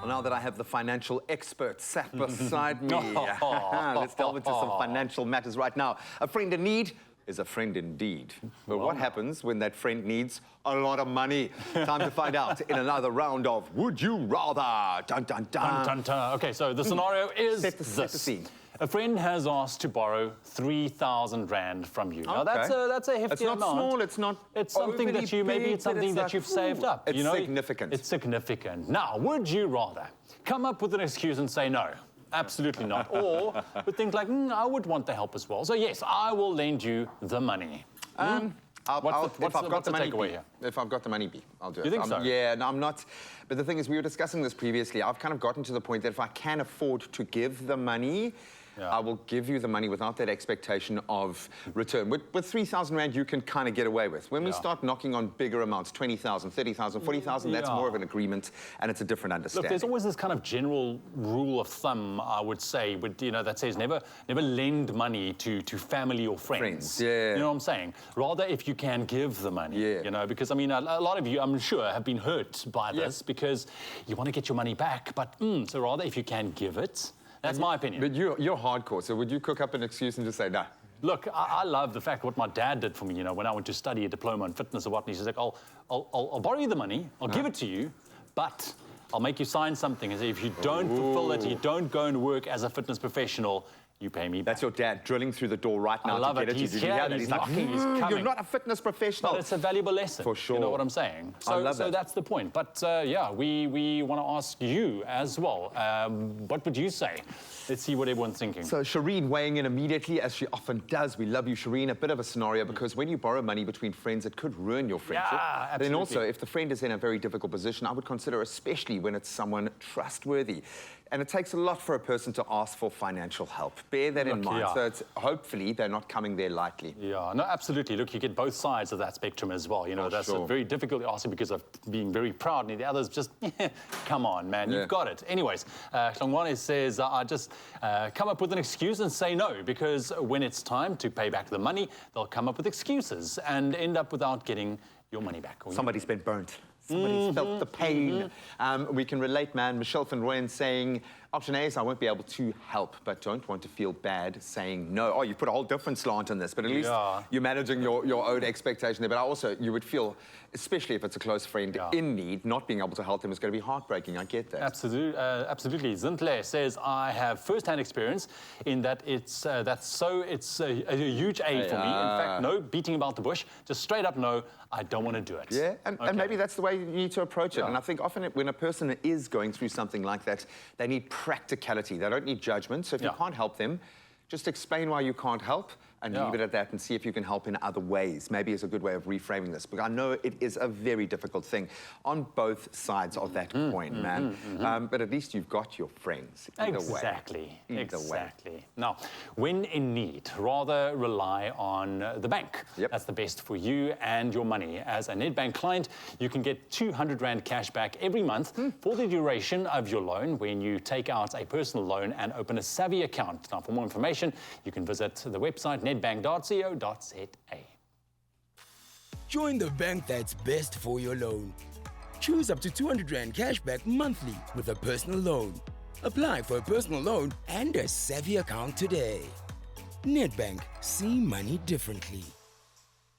Well, now that I have the financial expert sat beside me, let's delve into some financial matters right now. A friend in need is a friend indeed. But what happens when that friend needs a lot of money? Time to find out in another round of Would You Rather? Dun, dun, dun. Dun, dun, dun. Okay, so the scenario is Set the scene. A friend has asked to borrow 3,000 Rand from you. Now, Okay. that's a hefty It's not amount. small, it's not It's something overly that you, maybe big, it's but something it's that like, you've saved up. It's you know? significant. It's significant. Now, would you rather come up with an excuse and say no? Absolutely not. Or would think like, I would want the help as well. So yes, I will lend you the money. If I've got the money, takeaway here? If I've got the money, I'll do it. You think so? Yeah, no, I'm not. But the thing is, we were discussing this previously. I've kind of gotten to the point that if I can afford to give the money, I will give you the money without that expectation of return. With 3,000 Rand, you can kind of get away with. When we start knocking on bigger amounts, 20,000, 30,000, 40,000, that's more of an agreement, and it's a different understanding. Look, there's always this kind of general rule of thumb, I would say, that says never lend money to family or friends. Yeah. You know what I'm saying? Rather, if you can give the money. Yeah. You know, because I mean, a lot of you, I'm sure, have been hurt by this because you want to get your money back. But so rather, if you can give it. That's my opinion. But you're hardcore, so would you cook up an excuse and just say, no? Look, I love the fact what my dad did for me, you know, when I went to study a diploma in fitness or whatnot. He's like, I'll borrow you the money, I'll give it to you, but I'll make you sign something and say if you don't fulfill it, you don't go and work as a fitness professional, you pay me back. That's your dad drilling through the door right now I love to get it. it. He's He's here, he's like, knocking, he's coming. You're not a fitness professional. But it's a valuable lesson. For sure. You know what I'm saying? So, I love that. that's the point. But yeah, we want to ask you as well. What would you say? Let's see what everyone's thinking. So Shireen weighing in immediately, as she often does. We love you, Shireen. A bit of a scenario because when you borrow money between friends, it could ruin your friendship. Yeah, absolutely. Then also, if the friend is in a very difficult position, I would consider, especially when it's someone trustworthy. And it takes a lot for a person to ask for financial help. Bear that in mind. Yeah. So it's, hopefully they're not coming there lightly. Yeah, no, absolutely. Look, you get both sides of that spectrum as well. You know, that's a very difficult answer because of being very proud. And the others just, come on, man, you've got it. Anyways, Hlongwane says, I just come up with an excuse and say no, because when it's time to pay back the money, they'll come up with excuses and end up without getting your money back. Somebody's been burnt. Somebody's felt the pain. We can relate, man. Michelle van Rooyen saying, option A is I won't be able to help, but don't want to feel bad saying no. Oh, you put a whole different slant on this, but at least you're managing your own expectation there. But also, you would feel, especially if it's a close friend in need, not being able to help them is going to be heartbreaking. I get that. Absolutely. Zintle says, I have first-hand experience in that it's a huge aid for me. In fact, no beating about the bush, just straight up no, I don't want to do it. Yeah, and maybe that's the way you need to approach it. And I think often when a person is going through something like that, they need practicality. They don't need judgment. So if you can't help them, just explain why you can't help and leave it at that and see if you can help in other ways. Maybe it's a good way of reframing this. Because I know it is a very difficult thing on both sides of that coin, man. But at least you've got your friends. Either way. Exactly. Now, when in need, rather rely on the bank. That's the best for you and your money. As a Nedbank client, you can get 200 Rand cash back every month for the duration of your loan when you take out a personal loan and open a Savvy account. Now, for more information, you can visit the website nedbank.co.za. Join the bank that's best for your loan. Choose up to 200 Rand cashback monthly with a personal loan. Apply for a personal loan and a Savvy account today. Nedbank, see money differently.